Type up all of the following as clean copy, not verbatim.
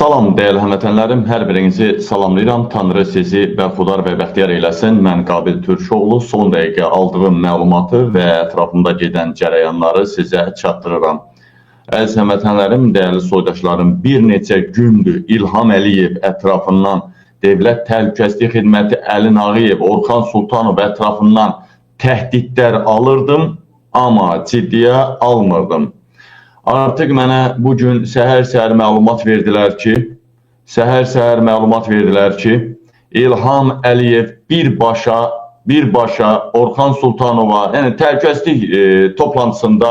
Salam dəyərli həmvətənlərim, hər birinizi salamlayıram. Tanrı sizi bəxtiyar və bəxtiyar eyləsin. Mən Qabil Türkoğlu son dəqiqə aldığım məlumatı və ətrafında gedən cərəyanları sizə çatdırıram. Əziz həmvətənlərim, dəyərli soydaşlarım, bir neçə gündür İlham Əliyev ətrafından Dövlət Təhlükəsizlik Xidməti Əli Nağıyev, Orxan Sultanov ətrafından təhdidlər alırdım, amma ciddiyə almırdım. Artıq mənə bugün səhər-səhər məlumat verdilər ki, İlham Əliyev birbaşa Orxan Sultanova, yəni təhlükəsizlik toplantısında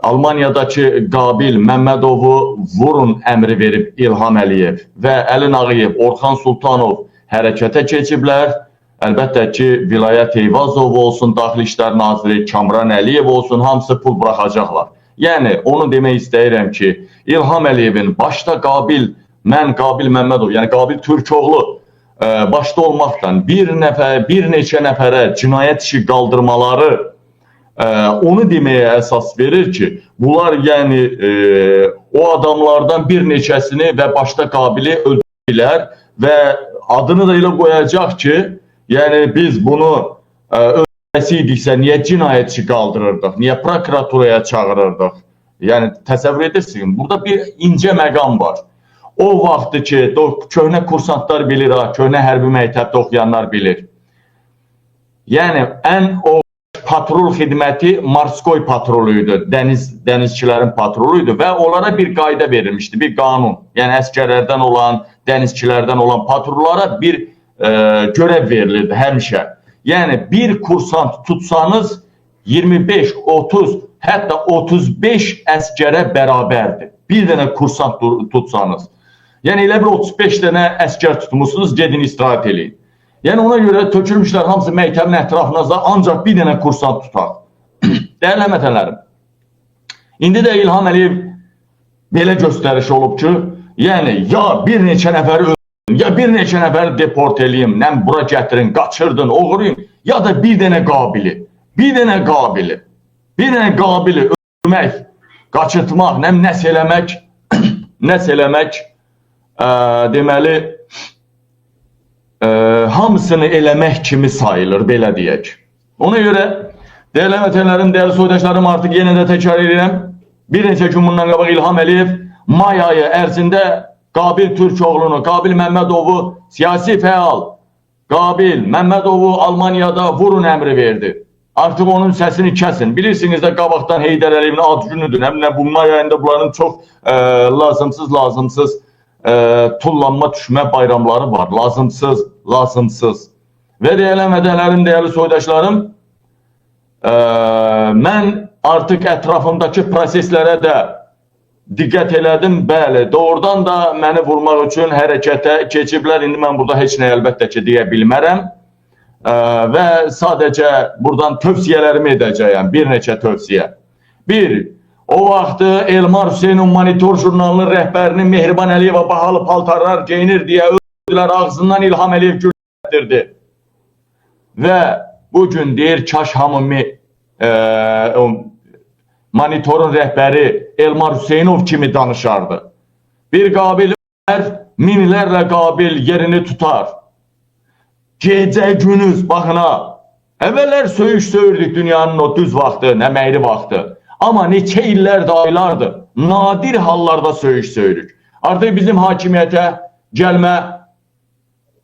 Almaniyadakı Qabil Məmmədovu vurun əmri verib İlham Əliyev və Əli Nağıyev, Orxan Sultanov hərəkətə keçiblər. Əlbəttə ki, Vilayət Eyvazov olsun, Daxili İşlər Naziri Kamran Əliyev olsun, hamısı pul buraxacaqlar. Yəni, onu demək istəyirəm ki, İlham Əliyevin başda Qabil Məmmədov, yəni Qabil Türkoğlu başda olmaqla bir neçə nəfərə cinayət işi qaldırmaları onu deməyə əsas verir ki, bunlar yəni o adamlardan bir neçəsini və başda Qabili öldürürlər və adını da elə qoyacaq ki, yəni biz bunu idiksə, niyə cinayətçi qaldırırdıq, niyə prokuraturaya çağırırdıq? Yəni, təsəvvür edirsiniz, burada bir incə məqam var. O vaxtı ki, köhnə kursantlar bilir, köhnə hərbi məktəbdə oxuyanlar bilir. Yəni, o patrol xidməti Morskoy patroluydu, dənizçilərin patroluydu və onlara bir qayda verilmişdi, bir qanun. Yəni, əskərlərdən olan, dənizçilərdən olan patrollara bir görev verilirdi həmişə. Yəni, bir kursant tutsanız 25, 30, hətta 35 əskərə bərabərdir. Bir dənə kursant tutsanız. Yəni, elə bir 35 dənə əskər tutmuşsunuz, gedin istirahət eləyin. Yəni, ona görə tökülmüşlər hamısı məktəbin ətrafına ancaq bir dənə kursant tutar. Dəyərli həmvətənlərim, indi də İlham Əliyev belə göstəriş olub ki, yəni, ya bir neçə nəfəri ya bir neçə nəfəri deport eləyim, nəm bura gətirin, qaçırdın, oğuruyun, ya da bir dənə Qabili öldürmək, qaçırtmaq, nəm nəsə eləmək, deməli, hamısını eləmək kimi sayılır, belə deyək. Ona görə, dəyərli həmvətənlərim, dəyərli soydaşlarım, artıq yenə də təkrar edirəm, bir neçə gün bundan qabaq İlham Əliyev may ayı ərzində Qabil Türkoğlunu, Qabil Məmmədovu siyasi fəal, Qabil Məmmədovu Almaniyada vurun əmri verdi. Artıq onun səsini kəsin. Bilirsiniz də qabaqdan Heydər Əliyevin ad günüdür. Nə bu may ayında bunların çox lazımsız tullanma düşmə bayramları var. Lazımsız. Və dəyərli həmvətənlərim, dəyərli soydaşlarım, mən artıq ətrafımdakı proseslərə də diqqət elədim, bəli, doğrudan da məni vurmaq üçün hərəkətə keçiblər. İndi mən burada heç nə əlbəttə ki, deyə bilmərəm və sadəcə buradan tövsiyələrimi edəcəyəm, bir neçə tövsiyə. Bir, o vaxtı Elmar Hüseynov Monitor jurnalının rəhbərinin Mehriban Əliyeva bahalı paltarlar geyinir deyə öldürdülər, ağzından İlham Əliyev gülətdirdi. Və bugün deyir, kaş hamı Monitorun rəhbəri Elmar Hüseynov kimi danışardı. Bir Qabil ölər, minlərlə Qabil yerini tutar. Gecə günüz, baxın ha, əvvəllər söyüş söyürdük dünyanın o düz vaxtı, nəməkli vaxtı. Amma neçə illərdir, aylardır, nadir hallarda söyüş söyürük. Artıq bizim hakimiyyətə gəlmə,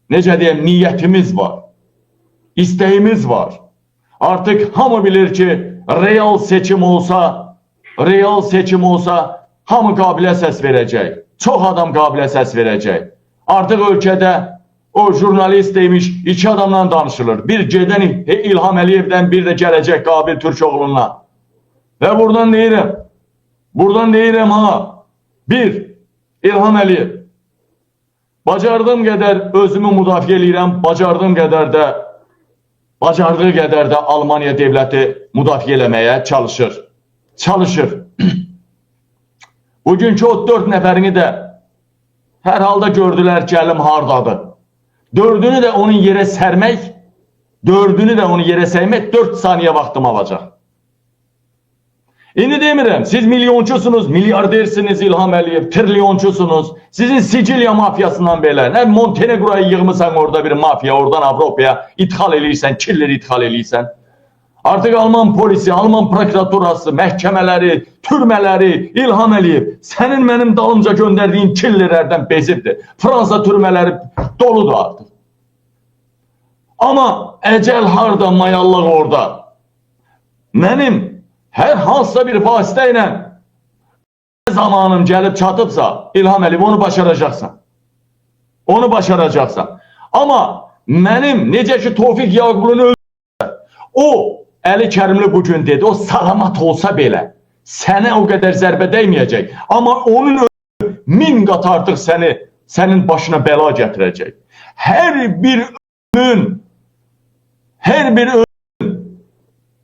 necə deyəm, niyyətimiz var, istəyimiz var. Artıq hamı bilir ki, real seçim olsa, hamı Qabilə səs verəcək. Çox adam Qabilə səs verəcək. Artıq ölkədə o jurnalist demiş, iki adamdan danışılır. Bir gedən İlham Əliyevdən, bir də gələcək Qabil Türkoğlu'na. Və buradan deyirəm ha, bir, İlham Əliyev. Bacardığım qədər özümü müdafiə eləyirəm, bacardığı qədər də Almaniya devləti müdafiə eləməyə çalışır. Bugünkü o 4 nəfərini də hər halda gördülər ki, əlim hardadır. Dördünü də onun yerə sərmək 4 saniyə vaxtım alacaq. İndi demirəm, siz milyonçusunuz, milyardersiniz İlham Əliyev, trilyonçusunuz. Sizin Sicilya mafyasından belə, nə Montenegro'yu yığmısan orada bir mafya, oradan Avropaya ithal eləyirsən, killeri ithal eləyirsən. Artık Alman polisi, Alman prokuraturası, məhkəmələri, türmələri, İlham Əliyev, sənin mənim dalımca göndərdiyin killerlərdən bezibdir. Fransa türmələri doludur artıq. Amma əcəl harda, mayallıq orada. Mənim hər hansısa bir vasitə ilə zamanım gəlib çatıbsa, İlham Əliyev, onu başaracaqsan. Onu başaracaqsan. Amma mənim necə ki Tofiq Yaqublu'nu öldürsə, o Əli Kərimli bugün dedi, o salamat olsa belə, sənə o qədər zərbə dəyməyəcək. Amma onun ölümü 1000 qat artıq sənin başına bəla gətirəcək. Hər bir ölüm,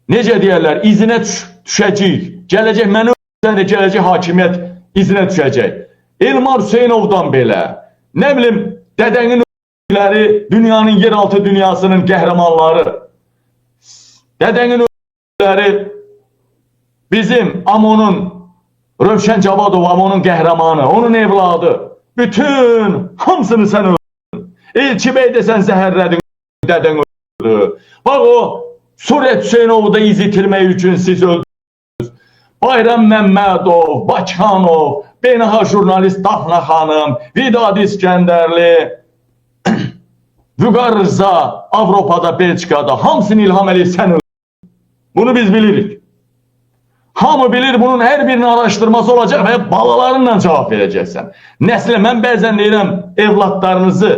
necə deyərlər, izinə düşəcək. Gələcək, məni öldürsən də gələcək hakimiyyət izinə düşəcək. Elmar Hüseynovdan belə, nə bilim, dədənin ölümləri, dünyanın yeraltı dünyasının qəhrəmanları, dədənin ölümləri, bizim Amonun, Rövşən Cavadov, Amonun qəhrəmanı, onun evladı, bütün hamısını sən öldürdün. Elçi bəy də sən zəhərlədin, dədən öldürdü. Bax o, Surət Hüseynovu da izitilmək üçün siz öldürdünüz. Bayram Məmmədov, Bakhanov, beynəlxalq jurnalist Dafna xanım, Vidad İskəndərli, Vüqar Rıza, Avropada, Belçikada, hamısını İlham Əliyev sən öldürdün. Bunu biz bilirik. Hamı bilir, bunun hər birinin araşdırması olacaq və balalarınla cavab verəcəksən. Nəslə, mən bəzən deyirəm, evlatlarınızı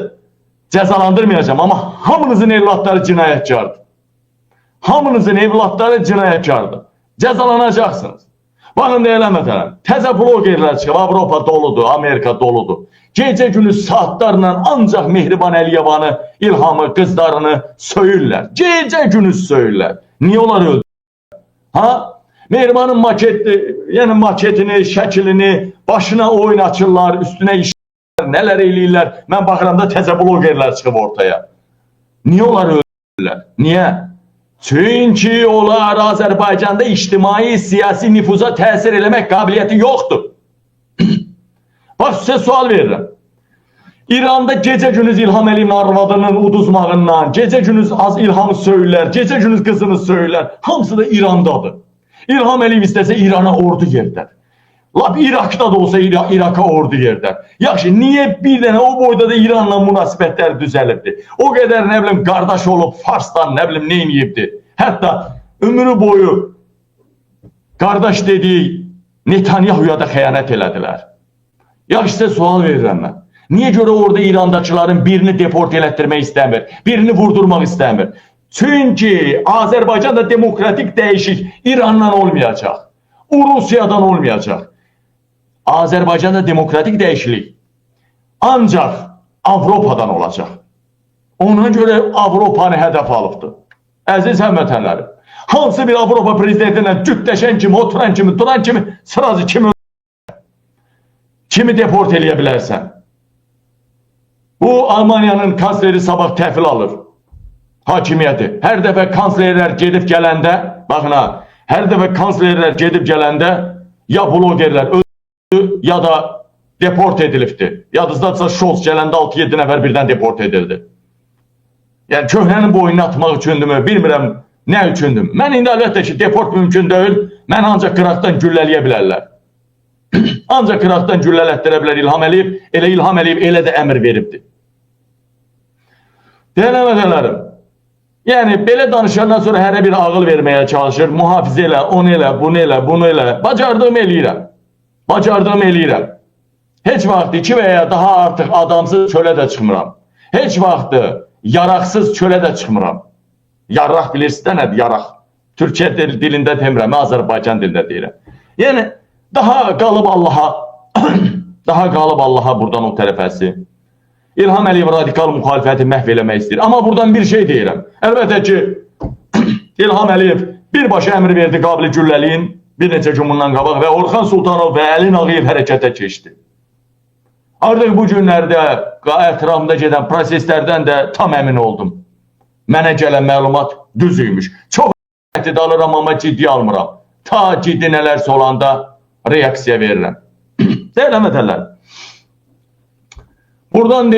cəzalandırmayacağım, amma hamınızın evlatları cinayətkardır. Hamınızın evlatları cinayətkardır. Cəzalanacaqsınız. Baxın, deyələmətənəm, təzə blogerlər çıxıb, Avropa doludur, Amerika doludur. Gecə günü saatlarla ancaq Mehriban Əliyevanı, İlhamı, qızlarını söyürlər. Gecə günü söyürlər. Niye onlar öldü? Ha? Mehribanın maketini, şəklini başına oyun açırlar, üstüne işlər, nələr eləyirlər. Mən baxıram da təzə blogerlər çıxıb ortaya. Niye onlar öldürürlər? Niye? Çünkü onlar Azərbaycanda ictimai, siyasi nüfuza təsir eləmək qabiliyyəti yoxdur. Bax, sizə sual verirəm. İranda gecə gündüz İlham Əliyevin arvadının uduzmağından, gecə gündüz az İlhamı söyürlər, gecə gündüz qızını söyürlər. Hamısı da İrandadır. İlham Əliyev istəsə İrana ordu yerdər. Lap Irak'ta da olsa Irak'a ordu yerdər. Yaxşı, niye bir dənə o boyda da İranla münasibətlər düzəlibdi? O qədər, nə bilim, qardaş olub, Farsdan, nə bilim, neyməyibdi? Hətta ömrü boyu qardaş dediyi Netanyahu'ya da xəyanət elədilər. Yaxşı, sizə sual verirəm mən. Niye göre orada İrandakilerin birini deport ettirmek istemiyor, birini vurdurmak istemiyor? Çünkü Azerbaycan'da demokratik değişik İran'dan olmayacak, Rusya'dan olmayacak. Azerbaycan'da demokratik değişiklik ancak Avrupa'dan olacak. Ona göre Avropanı hedef alıbdı. Əziz həmvətənlərim, hansı bir Avropa prezidentiyle cütləşən kimi, oturan kimi, duran kimi, sırası kimi deport eləyə bilərsən? Bu Almanya'nın kansleri sabah təhvil alır hakimiyyəti. Hər dəfə kanslerlər gedib gələndə, baxın ha, hər dəfə kanslerlər gedib gələndə ya blogerlər öldü ya da deport edilibdi. Yadınızdadsa Scholz gələndə 6-7 nəfər birdən deport edildi. Yəni köhnənin boynunu atmaq üçündürmü, bilmirəm nə üçündür. Mən indi əlbəttə ki, deport mümkün deyil, mən ancaq qıraqdan güllələyə bilərlər. Ancaq qıraqdan güllələtdirə bilər İlham Əliyev, elə İlham Əliyev elə də əmr veribdi. Deyələmədələrim, yəni belə danışandan sonra hərə bir ağıl verməyə çalışır, mühafizə elə, onu elə, bunu elə, bunu elə, bacardığımı eləyirəm, bacardığımı eləyirəm. Heç vaxt 2 və ya daha artıq adamsız çölə də çıxmıram, heç vaxt yaraqsız çölə də çıxmıram. Yaraq bilirsiniz də nədir, yaraq? Türkçə dilində demirəm, Azərbaycan dilində deyirəm. Yəni, daha qalıb Allaha buradan o tərəfəsi. İlham Əliyev radikal müxalifəti məhv eləmək istəyir. Amma buradan bir şey deyirəm. Əlbəttə ki, İlham Əliyev birbaşa əmr verdi Qabili güllələyin bir neçə gün bundan qabaq və Orxan Sultanov və Əli Nağıyev hərəkətə keçdi. Artıq bu günlərdə ətrafımda gedən proseslərdən də tam əmin oldum. Mənə gələn məlumat düz imiş. Çox əhti alıram, amma ciddi almıram. Ta ki dinələrsə olanda reaksiya verirəm. Deyirəm mətəllər. Buradan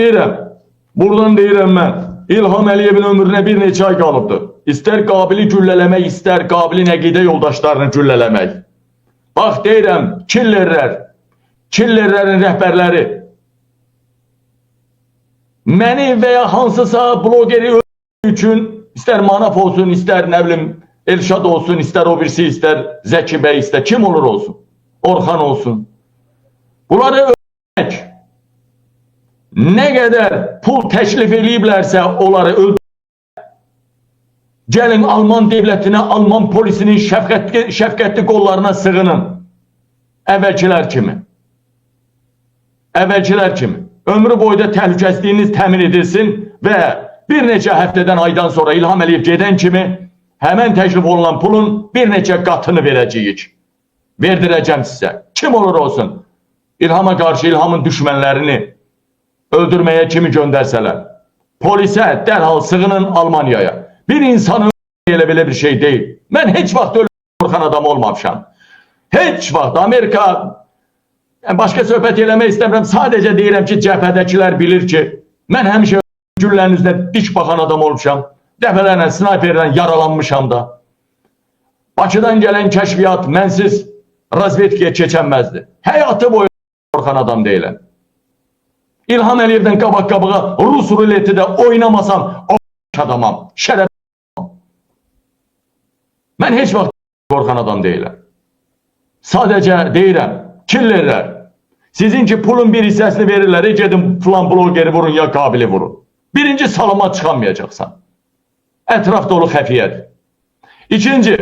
deyirəm mən, İlham Əliyevin ömrünə bir neçə ay qalıbdır. İstər Qabili güllələmək, istər Qabilin əqidə yoldaşlarını güllələmək. Bax deyirəm, killerlərin rəhbərləri məni və ya hansısa blogeri öldürmək üçün, istər Manaf olsun, istər nə bilim Elşad olsun, istər o birisi, istər Zəki bəy, istər kim olur olsun, Orxan olsun. Bunları öldürmək, nə qədər pul təklif eləyiblərsə onları öldürmək. Gəlin Alman devlətinə, Alman polisinin şəfqətli qollarına sığının. Əvvəlkilər kimi. Ömrü boyda təhlükəsizliyiniz təmin edilsin və bir neçə həftədən, aydan sonra İlham Əliyev gedən kimi həmən təklif olunan pulun bir neçə qatını verəcəyik. Verdirəcəm sizə. Kim olur olsun. İlhama qarşı İlhamın düşmənlərini öldürməyə kimi göndərsələr. Polisə dərhal sığının Almanyaya. Bir insanın elə belə bir şey deyil. Mən heç vaxt qorxan adam olmamışam. Heç vaxt Amerika, başqa söhbət eləmək istəmirəm. Sadəcə deyirəm ki, cəbhədəkilər bilir ki, mən həmişə güllərin üzrə dik baxan adam olmuşam. Dəfələrlə snayperdən yaralanmışam da. Bakıdan gələn kəşfiyyat mənsiz razvedkiyə keçənməzdi. Həyatı boyu qorxan adam deyiləm. İlham Əliyevdən qabaq-qabağa Rus ruleti də oynamasam o adamam, şərəf adamam. Mən heç vaxt qorxan adam deyiləm. Sadəcə deyirəm, killerlər, sizin ki pulun bir hissəsini verirlər, gedin falan blogeri vurun ya Qabili vurun. Birinci salamat çıxamayacaqsan. Ətraf dolu xəfiyyədir. İkinci,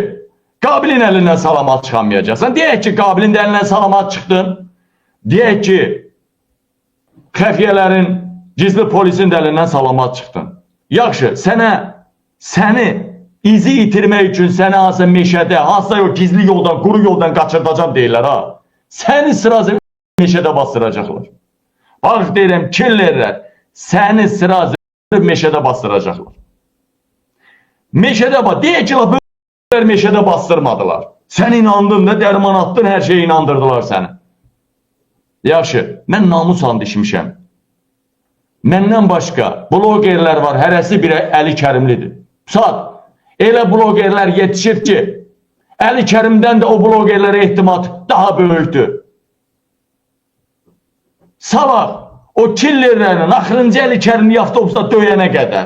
Qabilin əlindən salamat çıxamayacaqsan. Deyək ki, Qabilin əlindən salamat çıxdın. Deyək ki, xəfiyyələrin, gizli polisin əlindən salamat çıxdın. Yaxşı, səni izi itirmək üçün səni hansısa meşədə, hansısa yok gizli yoldan, quru yoldan qaçırdacam deyirlər ha. Səni sırası meşədə bastıracaqlar. Bax deyirəm, killerlər, səni sırası meşədə bastıracaqlar. Meşədə bax, deyək ki, böyüklər meşədə bastırmadılar. Sən inandın da, dərman attın, hər şeyə inandırdılar səni. Yaxşı, mən namus and içmişəm. Məndən başqa blogerlər var, hərəsi bir Əli Kərimlidir. Saat, elə blogerlər yetişir ki, Əli Kərimdən də o blogerlərə ehtimat daha böyükdür. Sabah o killerlərin axırıncı Əli Kərimli avtobusda döyənə qədər,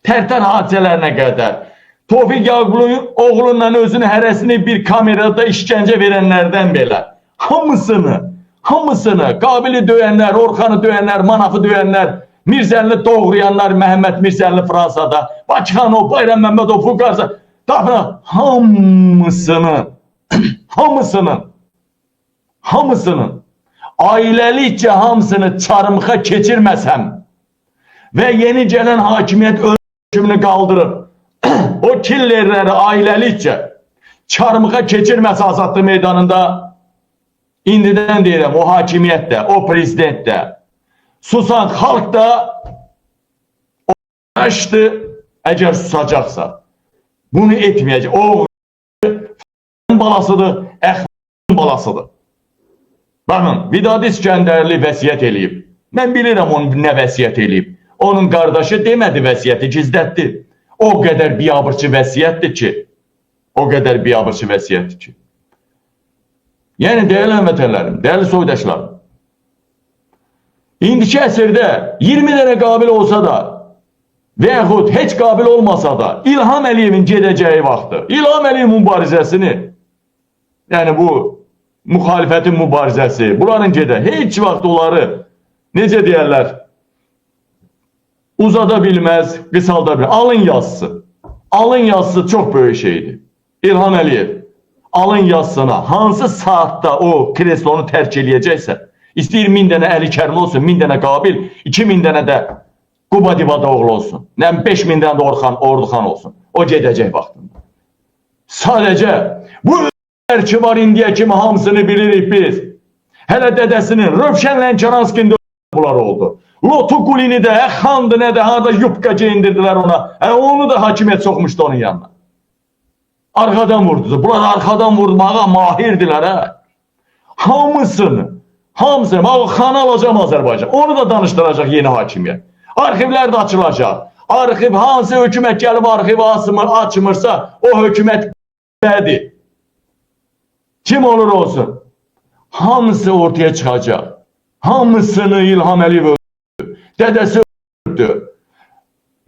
tərtər hadisələrinə qədər, Tofiq Yaqublu oğlunla özünü hərəsini bir kamerada işgəncə verənlərdən belə, hamısını, Qabili döyənlər, Orxanı döyənlər, Manafı döyənlər, Mirzəlini doğrayanlar, Məhəmməd Mirzəlini Fransada, Bakıxanov, Bayram Məmmədov, Fuqarsa, hamısının, ailəlikcə hamısını çarmıxa keçirməsəm və yeni gələn hakimiyyət hökmünü qaldırıb, o killerləri ailəlikcə çarmıxa keçirməsə azadlıq meydanında, indidən deyirəm, o hakimiyyət də, o prezident də, susan xalq da o əşdi, əgər susacaqsa, bunu etməyəcək. O balasıdır, əxvətin balasıdır. Baxın, Vidadi İskəndərli vəsiyyət eləyib. Mən bilirəm onun nə vəsiyyət eləyib. Onun qardaşı demədi vəsiyyəti, gizlətdi. O qədər biabırçı vəsiyyətdir ki, Yəni, dəyərli həmvətənlərim, dəyərli soydaşlarım, indiki əsrdə 20 dənə qabil olsa da və yaxud heç qabil olmasa da İlham Əliyevin gedəcəyi vaxtı, İlham Əliyev mübarizəsini, yəni bu müxalifətin mübarizəsi, bunların heç vaxt onları, necə deyərlər, uzada bilməz, qısalda bilməz. Alın yazısı çox böyük şeydir. İlham Əliyev alın yazısına hansı saatda o kreslonu tərk eləyəcəksə, istəyir 1000 dənə Əli Kərim olsun, 1000 dənə Qabil, 2000 dənə də Quba Divadoğlu olsun, 5000 dənə də Orduxan olsun. O gedəcək vaxtında. Sadəcə bu ki var indiyə kimi hamısını bilirik biz. Hələ dədəsinin, Rövşən Lənkəranskinin bunlar oldu. Lotu Qulini də, Xandı nə də, harada yupqa geyindirdilər ona. Onu da hakimiyyət soxmuşdu onun yanına. Arkadan vurdu. Bunlar arkadan vurmağa mahirdiler ha. Hamısını, bax, xana alacaq Azərbaycan. Onu da danışdıracaq yeni hakimiyyət. Arxivlər də açılacaq. Arxiv, hansı hökumət gəlib arxiv açmırsa, o hökumət bədir. Kim olur olsun. Hamısı ortaya çıxacaq. Hamısını İlham Əliyev öldürdü. Dədəsi öldürdü.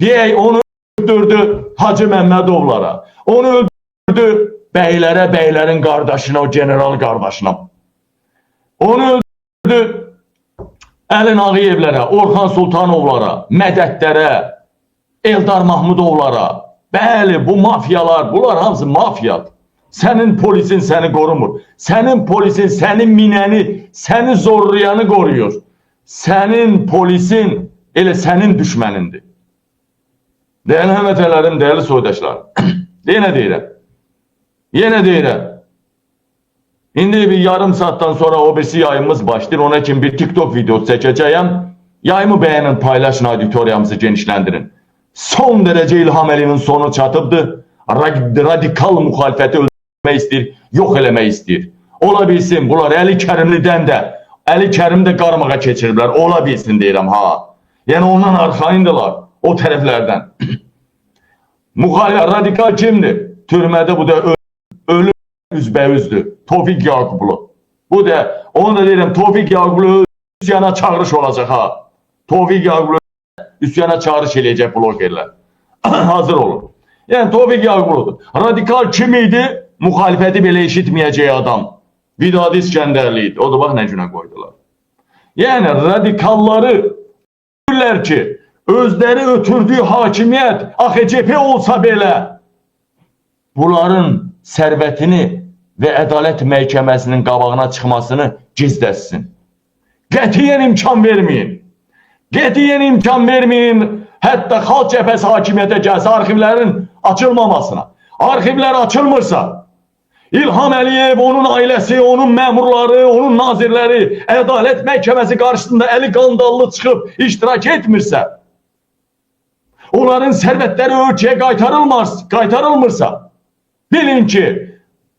Deyək, onu öldürdü Hacı Məmmədovlara. Onu öldürdü bəylərə, bəylərin qardaşına, o general qardaşına. Onu öldürdü Əlin Ağayevlərə, Orxan Sultanovlara, Mədətlərə, Eldar Mahmudovlara. Bəli, bu mafiyalar, bunlar hamısı mafiyadır. Sənin polisin səni qorumur. Sənin polisin sənin minəni, səni zorlayanı qoruyur. Sənin polisin elə sənin düşmənindir. Dəyərli həmvətənlərim, dəyərli soydaşlar. Yenə deyirəm. İndi bir yarım saatdan sonra o birisi yayımız başlayır. Ona için bir TikTok videosu çəkəcəyəm. Yayımı beğenin, paylaşın, auditoriyamızı genişləndirin. Son derece İlham Əliyevin sonu çatıbdır. Radikal muhalefeti öldürmək istəyir, yox eləmək istəyir. Ola bilsin, bunlar Əli Kərimlidən də, Əli Kərim də qarmağa keçiriblər. Ola bilsin deyirəm ha. Yəni ondan arxayındılar, o tərəflərdən. Muhalefet radikal kimdir? Türmədə bu da ölüm üzbəüzdür. Tofiq Yaqublu. Bu da, onu da deyirəm, Tofiq Yaqublu üsyana çağırış olacaq ha. Tofiq Yaqublu üsyana çağırış eləyəcək blogerlər. Hazır olun. Yəni Tofiq Yaqubludur. Radikal kim idi? Muhalefeti belə eşitməyəcək adam. Vidadi İskəndərli idi. O da bax nə günə qoydular. Yəni radikalları deyirlər ki, özləri ötürdüyü hakimiyyət AXCP olsa belə bunların sərvətini və ədalət məhkəməsinin qabağına çıxmasını gizləsin. Qətiyyən imkan verməyin. Qətiyyən imkan verməyin. Hətta xalq cəbhəsi hakimiyyətə gəlsə arxivlərin açılmamasına. Arxivlər açılmırsa, İlham Əliyev, onun ailəsi, onun məmurları, onun nazirləri ədalət məhkəməsi qarşısında əli qandallı çıxıb iştirak etmirsə, onların sərvətləri ölkəyə qaytarılmırsa, bilin ki,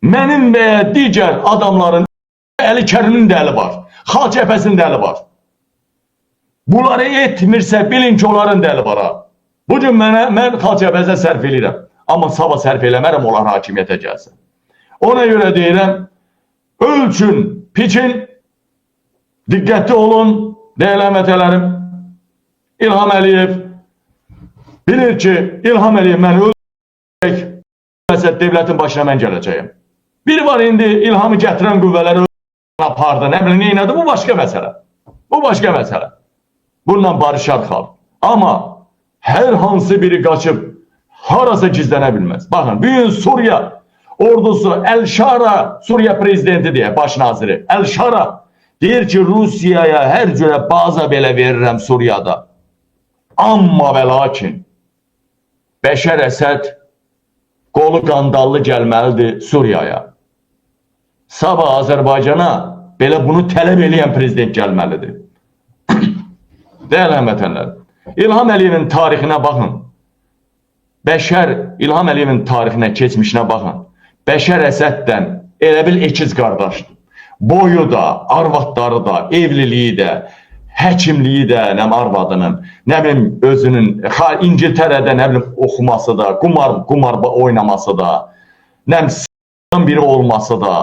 mənim və ya digər adamların Əli Kərimin də əli var, xalq cəbhəsinin də əli var. Bunları etmirsə, bilin ki, onların da əli var ha. Bugün mən xalq cəbhəsinə sərf edirəm, amma sabah sərf eləmərəm, onlar hakimiyyətə gəlsin. Ona görə deyirəm, ölçün, piçin, diqqətli olun, dəyərli həmvətənlərim. İlham Əliyev bilir ki, İlham Əliyev məni öldürəcək, məsəl devlətin başına mən gələcəyim. Biri var indi İlhamı gətirən qüvvələri apardı, nə bilim, neynədi? Bu başqa məsələ. Bu başqa məsələ. Bununla barışar xalq. Amma hər hansı biri qaçıb harasa gizlənə bilməz. Baxın, bir gün Suriya ordusu El-Şara, Suriya prezidenti deyə, baş naziri El-Şara deyir ki, Rusiyaya hər cürə baza belə verirəm Suriyada. Amma və lakin Bəşər Əsəd qolu qandallı gəlməlidir Suriyaya. Sabah Azərbaycana belə bunu tələb eləyən prezident gəlməlidir. Dəyərli həmvətənlər, İlham Əliyevin tarixinə baxın. İlham Əliyevin tarixinə, keçmişinə baxın. Bəşər Əsəddən elə bil ikiz qardaşdır. Boyu da, arvadları da, evliliyi də, həkimliyi də, arvadının, nə bilim, özünün, İngiltərədə, nə bilim, oxuması da, qumar oynaması da, nə bilim, biri olması da.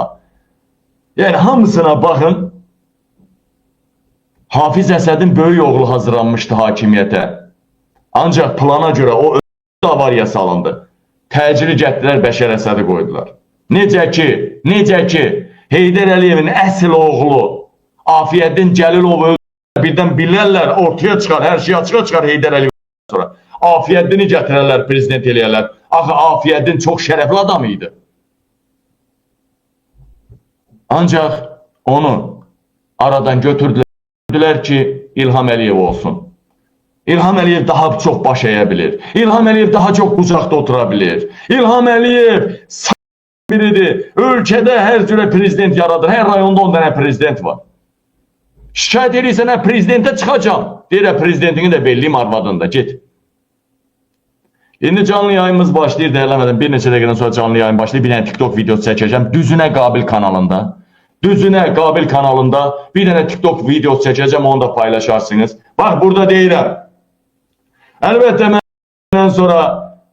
Yəni, hamısına baxın, Hafiz Əsədin böyük oğlu hazırlanmışdı hakimiyyətə. Ancaq plana görə o avariya salındı. Təcili gətirdilər, Bəşər Əsədi qoydular. Necə ki, Heydər Əliyevin əsl oğlu Afiyəddin Cəlilovu birdən bilərlər, ortaya çıxar, hər şey açığa çıxar Heydər Əliyevdən sonra. Afiyəddini gətirərlər, prezident eləyərlər. Axı, Afiyəddin çox şərəfli adam idi. Ancaq onu aradan götürdülər ki, İlham Əliyev olsun. İlham Əliyev daha çox baş əyə bilir. İlham Əliyev daha çox qucaqda otura bilir. İlham Əliyev sağ biridir. Ölkədə hər cürə prezident yaradır. Hər rayonda 10 dənə prezident var. Şikayət edirsən, prezidentə çıxacam. Deyirə, prezidentini də belliyim arvadında, get. İndi canlı yayımız başlayır deyələmədən bir neçə dəqiqədən sonra canlı yayın başlayır. Bir dənə TikTok videosu çəkəcəm. Düzünə Qabil kanalında. Düzünə Qabil kanalında bir dənə TikTok videosu çəkəcəm, onu da paylaşarsınız. Bax burada deyirəm. Əlbəttə məndən sonra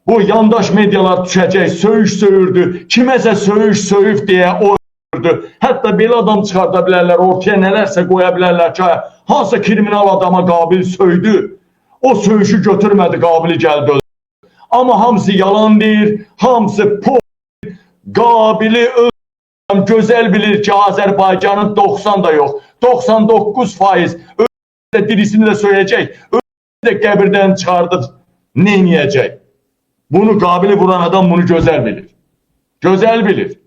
bu yandaş medyalar düşəcək, söyüş söyürdü. Kiməsə söyüş söyüb deyə o hətta belə adam çıxarda bilərlər, ortaya nələrsə qoya bilərlər ki, hansı kriminal adama Qabil söydü, o söyüşü götürmədi, Qabili gəldi öldü. Amma hamısı yalan deyir, hamısı pop. Qabili öldü, gözəl bilir ki, Azərbaycanın 90 da yox, 99% öldü, dirisini də söyləyəcək, öldü də qəbirdən çıxardıb, neyniyəcək? Bunu Qabili vuran adam bunu gözəl bilir. Gözəl bilir.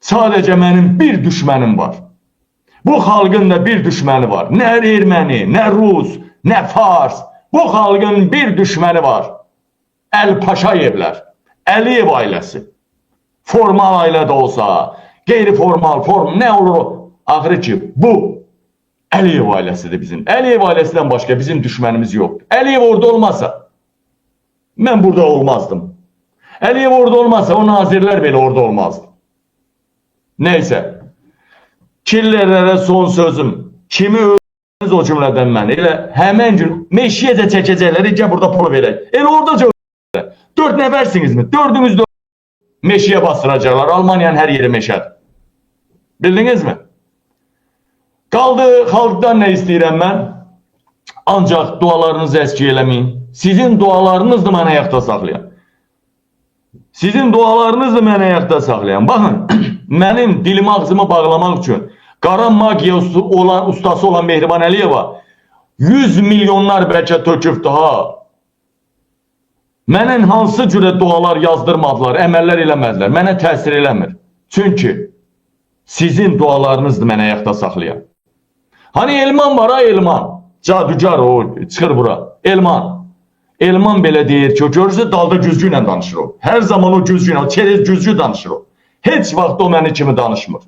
Sadəcə mənim bir düşmənim var. Bu xalqın da bir düşməni var. Nə erməni, nə rus, nə fars. Bu xalqın bir düşməni var. Əl-Paşayevlər, Əliyev ailəsi. Formal ailə də olsa, qeyri-formal, nə olur? Axırı ki, bu Əliyev ailəsidir bizim. Əliyev ailəsindən başqa bizim düşmənimiz yoxdur. Əliyev orada olmasa, mən burada olmazdım. Əliyev orada olmasa, o nazirlər belə orada olmazdı. Neyse, killerlere son sözüm. Kimi öldürdünüz o cümleden mən. Elə həmən gün meşiyə də çəkəcəklər, gəl burada pul verək. Elə orada öldürdülər. 4 nəfərsiniz mi? 4'ünüz də meşiyə bastıracaqlar. Almaniyanın hər yeri meşədir. Bildiniz mi? Qaldı xalqdan nə istəyirəm mən? Ancaq dualarınızı əski eləməyin. Sizin dualarınız da mənə ayaqda saxlayan. Sizin dualarınız da mənə ayaqda saxlayan. Baxın. Mənim dilimi ağzımı bağlamaq üçün qara magiya ustası olan Mehriban Əliyeva 100 milyonlar bəlkə töküb daha. Mənə hansı cürə dualar yazdırmadılar, əməllər eləmədilər. Mənə təsir eləmir. Çünki sizin dualarınızdır mənə ayaqda saxlayan. Hani Elman var ha, Elman. Cadugar o, çıxır bura. Elman. Elman belə deyir ki, o görürsə dalda güzgü ilə danışır o. Hər zaman o güzgü ilə, çerez güzgü danışır o. Heç vaxt o məni kimi danışmır.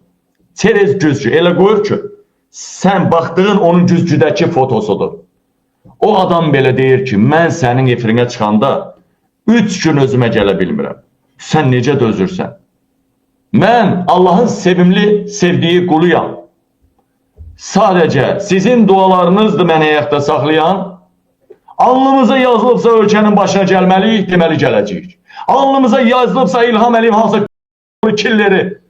Çerez güzgü. Elə qoyur ki, sən baxdığın onun güzgüdəki fotosudur. O adam belə deyir ki, mən sənin efirinə çıxanda 3 gün özümə gələ bilmirəm. Sən necə dözürsən? Mən Allahın sevimli, sevdiyi quluyam. Sadəcə sizin dualarınızdır məni ayaqda saxlayan. Alnımıza yazılıbsa ölkənin başına gəlməliyik, deməli gələcəyik. Alnımıza yazılıbsa İlham Əliyev hansı killeri,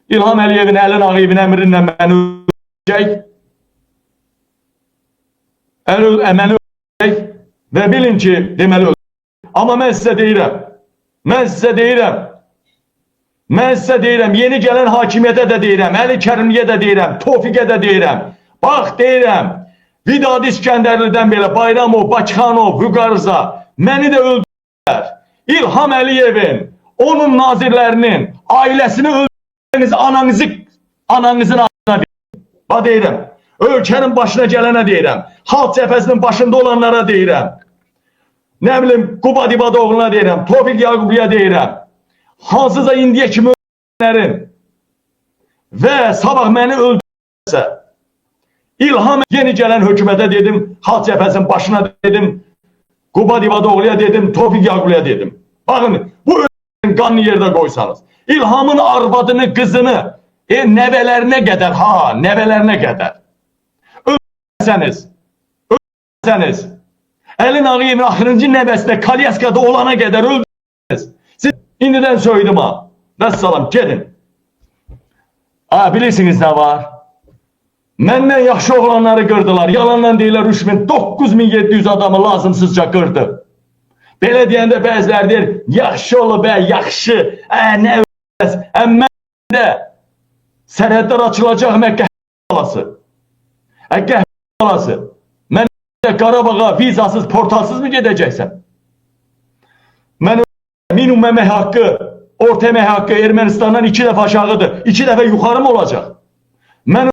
İlham Əliyevin, Əlin Ağayevin əmrinlə məni öldürəcək. Məni öldürəcək və bilin ki, deməli öldürəcək. Amma mən sizə deyirəm, yeni gələn hakimiyyətə də deyirəm, Əli Kərimliyə də deyirəm, Tofiqə də deyirəm. Bax deyirəm, Vidadi İskəndərlidən belə Bayramov, Bakıxanov, Vüqarza məni də öldürürlər. İlham Əliyevin, onun nazirlərinin ailəsini öldürdüyünüz ananızın adına deyirəm. Bax deyirəm, ölkənin başına gələnə deyirəm, Xalq Cəbhəsinin başında olanlara deyirəm. Nə bilim, Quba Dibadoğlu'na deyirəm, Tofiq Yaqubliyə deyirəm. Hansıza indiyə kimi öldürdüklərin və sabah məni öldürürsə, İlham yeni gələn hökumətə dedim, Xalq Cəbhəsinin başına dedim, Quba Dibadoğlu'ya dedim, Tofiq Yaqubliyə dedim. Baxın, bu qanlı yerdə qoysanız, İlhamın arvadını, qızını, nəvələrinə qədər, nəvələrinə qədər öldürsəniz, Əlin Ağayevin axırıncı nəvəsinə Kalyaskada olana qədər öldürsəniz, siz indidən söyledim ha, vəssalam, gedin. Bilirsiniz nə var? Məndən yaxşı oğlanları qırdılar, yalandan deyirlər 39.700 adamı lazımsızca qırdı. Belə deyəndə bəziləri deyir, yaxşı olub, yaxşı, nə öləz, məndə sərhədlər açılacaq qəhvə balası. Qəhvə balası, mən Qarabağa vizasız, portalsız mı gedəcəksən? Mən minimum əmək haqqı, orta əmək haqqı Ermənistandan 2 dəfə aşağıdır, 2 dəfə yuxarı mı olacaq? Mən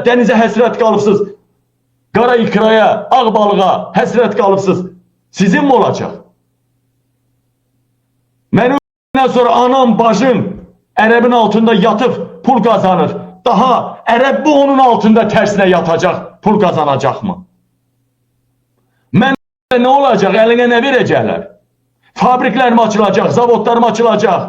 dənizə həsrət qalıbsız, qara ikraya, ağ balığa həsrət qalıbsız, sizin mi olacaq? Mən öldükdən sonra anam, bacım ərəbin altında yatıb pul qazanır. Daha ərəb bu onun altında tərsinə yatacaq, pul qazanacaq mı? Mən nə olacaq, əlinə nə verəcəklər? Fabriklərim açılacaq, zavodlarım açılacaq.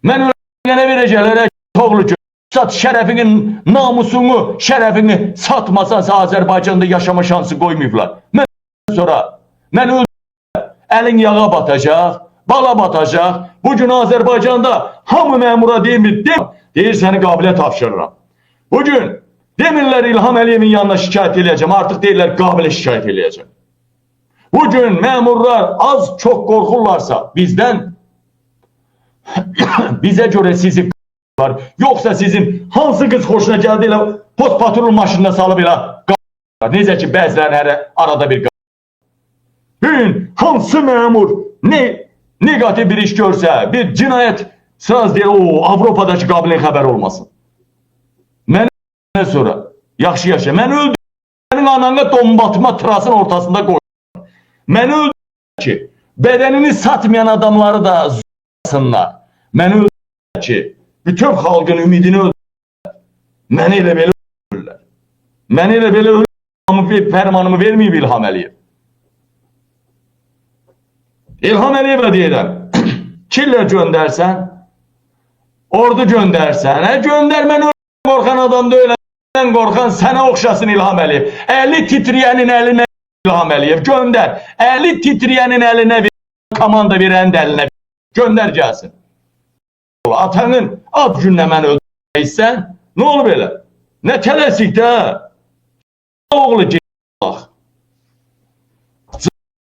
Mən öyrənə verəcəklərə oğlu ki, sat şərəfinin, namusunu, şərəfini satmasansa Azərbaycanda yaşama şansı qoymayıblar. Mən sonra, mən öldürəm, əlin yağa batacaq, bala batacaq. Bugün Azərbaycanda hamı məmura deyilmir, deyir səni qabiliyyət tapşırıram. Bugün demirlər İlham Əliyevin yanına şikayət eləyəcəm, artıq deyirlər qabiliyyət şikayət eləyəcəm. Bugün məmurlar az çox qorxurlarsa bizdən, bizə görə sizi var, yoxsa sizin hansı qız xoşuna gəldi elə post patrol maşınına salıb elə var. Necə ki bəzilərin arada bir bugün hansı məmur negativ bir iş görsə, bir cinayət sırası deyir, o Avropadakı qabiliyyət xəbər olmasın. Mən sonra yaxşı yaşa, mən öldüm, sənin ananı dombatma trasın ortasında qoy. Məni öldürürlər ki, bədənini satmayan adamları da z**sınlar. Məni öldürürlər ki, bütün xalqın ümidini öldürürlər. Məni elə belə öldürürlər. Məni elə belə öldürürlər, fərmanımı verməyib İlham Əliyev. İlham Əliyevə deyirəm, killer göndərsən, ordu göndərsən, göndər mən öldürürəm, qorxan adam da öləndən qorxan sənə oxşasın İlham Əliyev. Əli titriyənin əlinə İlham Əliyev göndər. Əli titriyənin əlinə ver, komanda verənin də əlinə ver. Göndər gəlsin. Atanın ad günlə mən öldürməksən, nə olur belə? Nə tələsik də? Oğlu gel.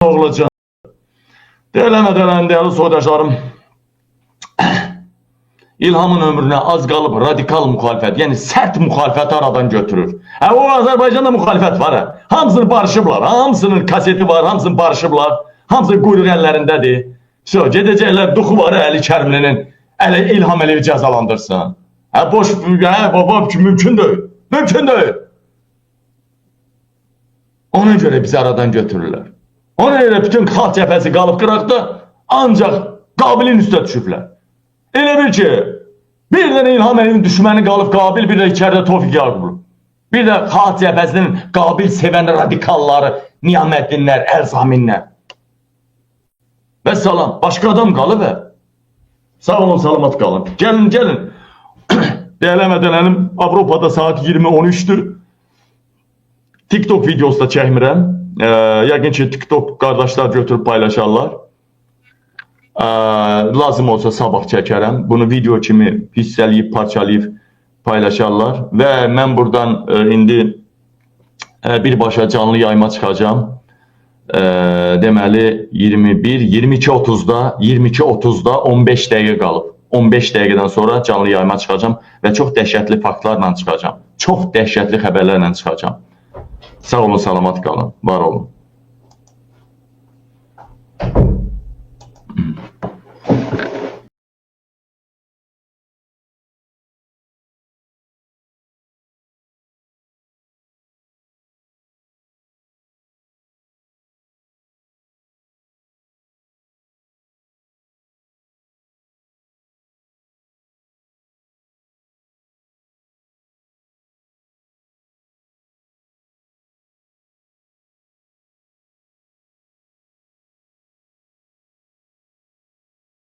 Oğlu can. Dəyərlənmədələn, dəyərli soydaşlarım. İlhamın ömrünə az qalıb radikal müxalifət, yəni sərt müxalifət aradan götürür. O Azərbaycanda müxalifət var. Hamısını barışıblar, hamısının kaseti var, hamısını barışıblar, hamısı quyruq əllərindədir. Gedəcəklər Duxu var Əli Kərimlinin, İlham Əliyevi cəzalandırsın. Boş, baba mümkün deyil, mümkün deyil. Ona görə bizi aradan götürürlər. Ona görə bütün xalq cəbhəsi qalıb qıraqda, ancaq Qabilin üstə düşüblər. Elə bil ki, bir dənə İlham Əliyevin düşməni qalıb Qabil, bir də içəridə Tofiq Yaqublu. Bir də xalq cəbhəsinin Qabil sevən radikalları, Niyaməddinlər, Əlzaminlər. Və salam, başqa adam qalıb. Sağ olun, salamat qalın. Gəlin, gəlin. Dəyərlənmədələrim, Avropada saat 20:13'dür. TikTok videosu da çəkmirəm. Yəqin ki, TikTok qardaşlar götürüb paylaşarlar. Lazım olsa sabah çəkərəm. Bunu video kimi hissələyib, parçalayıb paylaşarlar. Və mən buradan indi birbaşa canlı yayıma çıxacağım. Deməli 22:30'da 15 dəqiqə qalıb. 15 dəqiqədən sonra canlı yayıma çıxacağım və çox dəhşətli faktlarla çıxacağım. Çox dəhşətli xəbərlərlə çıxacağım. Sağ olun, salamat qalın, var olun.